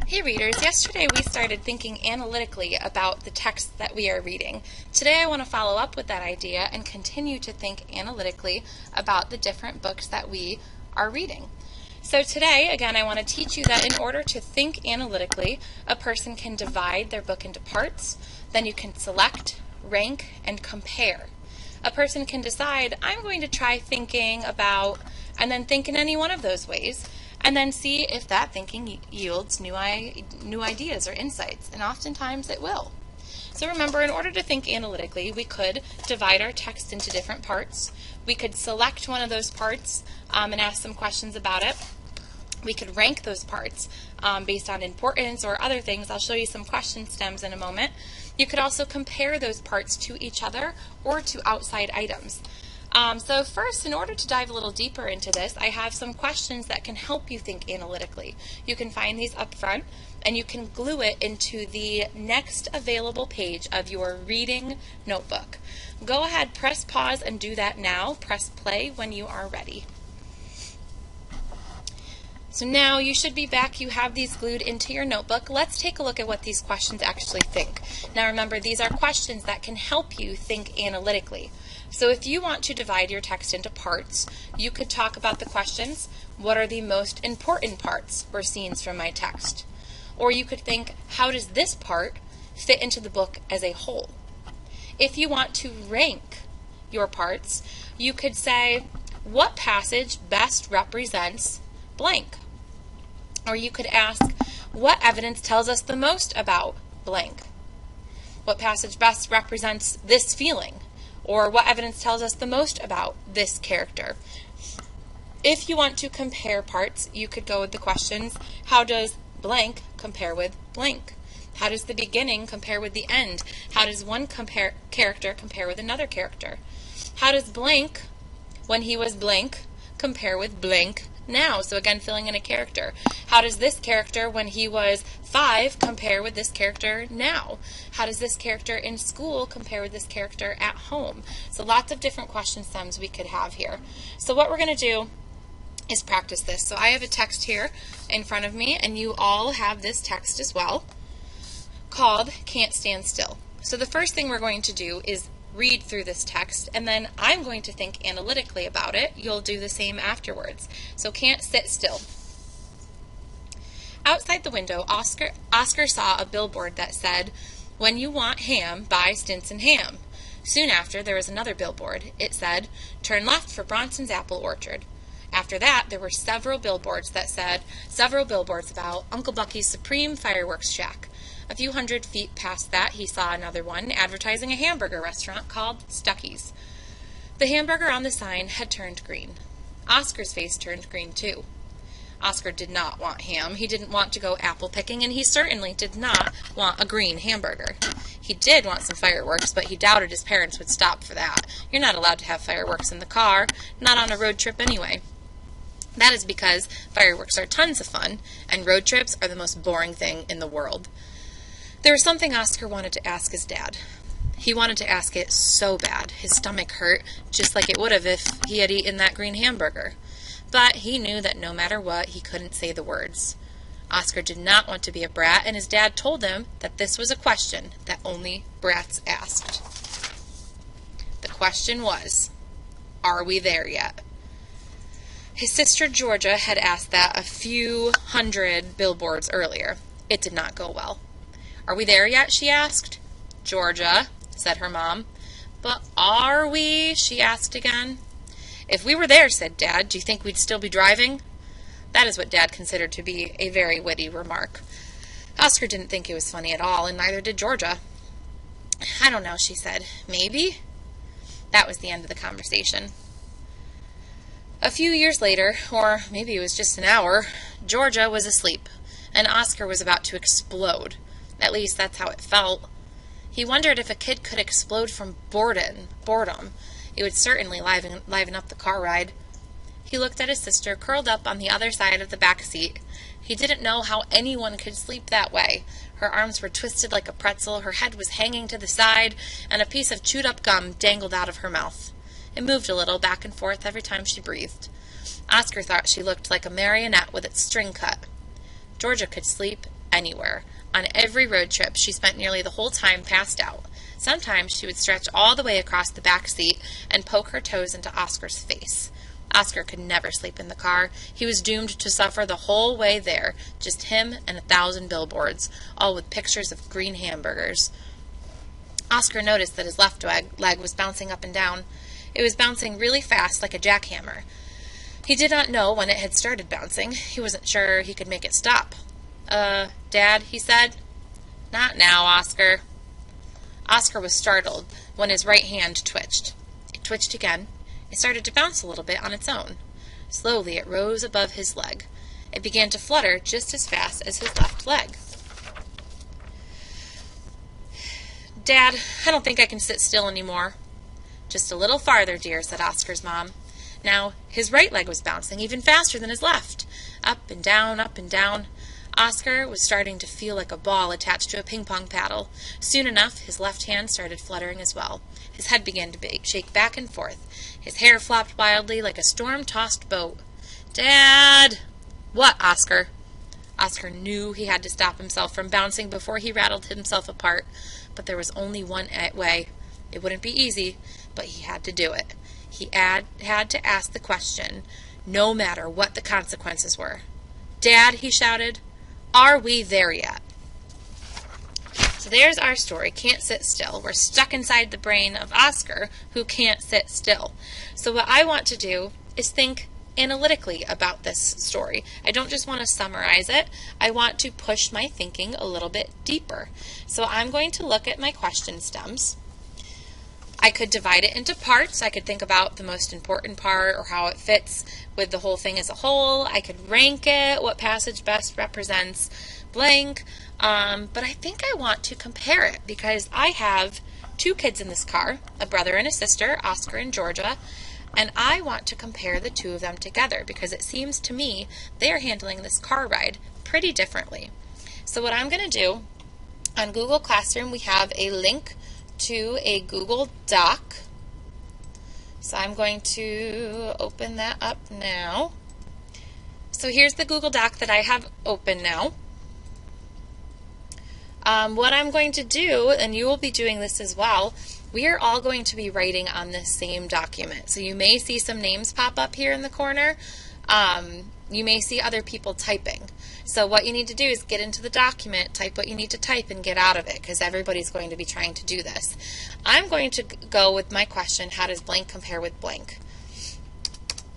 Hey readers, yesterday we started thinking analytically about the text that we are reading. Today I want to follow up with that idea and continue to think analytically about the different books that we are reading. So today, again, I want to teach you that in order to think analytically, a person can divide their book into parts, then you can select, rank, and compare. A person can decide, I'm going to try thinking about, and then think in any one of those ways, and then see if that thinking yields new ideas or insights, and oftentimes it will. So remember, in order to think analytically, we could divide our text into different parts. We could select one of those parts and ask some questions about it. We could rank those parts based on importance or other things. I'll show you some question stems in a moment. You could also compare those parts to each other or to outside items. So first, in order to dive a little deeper into this, I have some questions that can help you think analytically. You can find these up front, and you can glue it into the next available page of your reading notebook. Go ahead, press pause and do that now. Press play when you are ready. So now you should be back. You have these glued into your notebook. Let's take a look at what these questions actually think. Now remember, these are questions that can help you think analytically. So if you want to divide your text into parts, you could talk about the questions, what are the most important parts or scenes from my text? Or you could think, how does this part fit into the book as a whole? If you want to rank your parts, you could say, what passage best represents blank? Or you could ask, what evidence tells us the most about blank? What passage best represents this feeling? Or what evidence tells us the most about this character? If you want to compare parts, you could go with the questions, how does blank compare with blank? How does the beginning compare with the end? How does one character compare with another character? How does blank, when he was blank, compare with blank now? So again, filling in a character. How does this character, when he was 5, compare with this character now? How does this character in school compare with this character at home? So lots of different question stems we could have here. So what we're going to do is practice this. So I have a text here in front of me, and you all have this text as well, called Can't Stand Still. So the first thing we're going to do is read through this text, and then I'm going to think analytically about it. You'll do the same afterwards. So can't sit still. Outside the window, Oscar saw a billboard that said, when you want ham, buy Stinson ham. Soon after, there was another billboard. It said, turn left for Bronson's apple orchard. After that, there were several billboards about Uncle Bucky's Supreme Fireworks Shack. A few hundred feet past that, he saw another one advertising a hamburger restaurant called Stuckey's. The hamburger on the sign had turned green. Oscar's face turned green too. Oscar did not want ham. He didn't want to go apple picking, and he certainly did not want a green hamburger. He did want some fireworks, but he doubted his parents would stop for that. You're not allowed to have fireworks in the car, not on a road trip anyway. That is because fireworks are tons of fun, and road trips are the most boring thing in the world. There was something Oscar wanted to ask his dad. He wanted to ask it so bad. His stomach hurt, just like it would have if he had eaten that green hamburger. But he knew that no matter what, he couldn't say the words. Oscar did not want to be a brat, and his dad told him that this was a question that only brats asked. The question was, are we there yet? His sister Georgia had asked that a few hundred billboards earlier. It did not go well. Are we there yet? She asked. Georgia, said her mom. But are we? She asked again. If we were there, said Dad, do you think we'd still be driving? That is what Dad considered to be a very witty remark. Oscar didn't think it was funny at all, and neither did Georgia. I don't know, she said. Maybe? That was the end of the conversation. A few years later, or maybe it was just an hour, Georgia was asleep, and Oscar was about to explode. At least that's how it felt. He wondered if a kid could explode from boredom. It would certainly liven up the car ride. He looked at his sister, curled up on the other side of the back seat. He didn't know how anyone could sleep that way. Her arms were twisted like a pretzel, her head was hanging to the side, and a piece of chewed-up gum dangled out of her mouth. It moved a little, back and forth, every time she breathed. Oscar thought she looked like a marionette with its string cut. Georgia could sleep anywhere. On every road trip, she spent nearly the whole time passed out. Sometimes she would stretch all the way across the back seat and poke her toes into Oscar's face. Oscar could never sleep in the car. He was doomed to suffer the whole way there, just him and 1,000 billboards, all with pictures of green hamburgers. Oscar noticed that his left leg was bouncing up and down. It was bouncing really fast, like a jackhammer. He did not know when it had started bouncing. He wasn't sure he could make it stop. Dad, he said. Not now, Oscar. Oscar was startled when his right hand twitched. It twitched again. It started to bounce a little bit on its own. Slowly it rose above his leg. It began to flutter just as fast as his left leg. Dad, I don't think I can sit still anymore. Just a little farther, dear, said Oscar's mom. Now his right leg was bouncing even faster than his left. Up and down, up and down. Oscar was starting to feel like a ball attached to a ping-pong paddle. Soon enough, his left hand started fluttering as well. His head began to shake back and forth. His hair flopped wildly like a storm-tossed boat. Dad! What, Oscar? Oscar knew he had to stop himself from bouncing before he rattled himself apart. But there was only one way. It wouldn't be easy, but he had to do it. He had to ask the question, no matter what the consequences were. Dad, he shouted, are we there yet? So there's our story, Can't Sit Still. We're stuck inside the brain of Oscar, who can't sit still. So what I want to do is think analytically about this story. I don't just want to summarize it. I want to push my thinking a little bit deeper. So I'm going to look at my question stems. I could divide it into parts. I could think about the most important part or how it fits with the whole thing as a whole. I could rank it, what passage best represents blank. But I think I want to compare it because I have 2 kids in this car, a brother and a sister, Oscar and Georgia, and I want to compare the 2 of them together because it seems to me they are handling this car ride pretty differently. So what I'm going to do, on Google Classroom we have a link to a Google Doc. So I'm going to open that up now. So here's the Google Doc that I have open now. What I'm going to do, and you will be doing this as well, we are all going to be writing on this same document. So you may see some names pop up here in the corner. You may see other people typing. So what you need to do is get into the document, type what you need to type, and get out of it, because everybody's going to be trying to do this. I'm going to go with my question, how does blank compare with blank?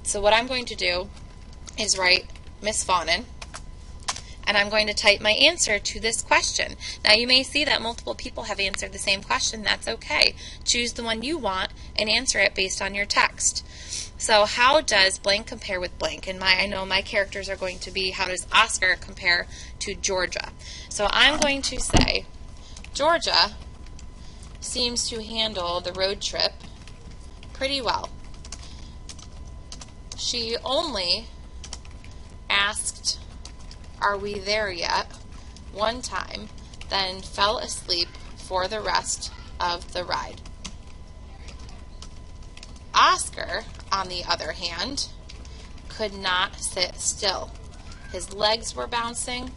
So what I'm going to do is write Miss Fawnin, and I'm going to type my answer to this question. Now you may see that multiple people have answered the same question. That's okay. Choose the one you want and answer it based on your text. So how does blank compare with blank? And I know my characters are going to be, how does Oscar compare to Georgia? So I'm going to say, Georgia seems to handle the road trip pretty well. She only asked, are we there yet, one time, then fell asleep for the rest of the ride. Oscar, on the other hand, could not sit still. His legs were bouncing,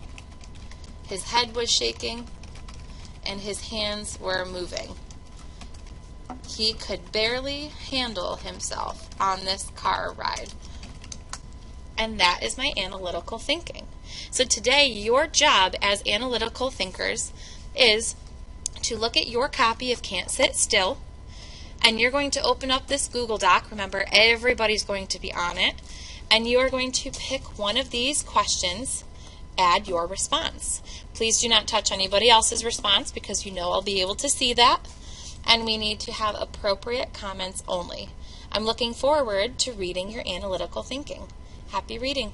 his head was shaking, and his hands were moving. He could barely handle himself on this car ride. And that is my analytical thinking. So today, your job as analytical thinkers is to look at your copy of Can't Sit Still, and you're going to open up this Google Doc. Remember, everybody's going to be on it. And you are going to pick one of these questions, add your response. Please do not touch anybody else's response because you know I'll be able to see that. And we need to have appropriate comments only. I'm looking forward to reading your analytical thinking. Happy reading.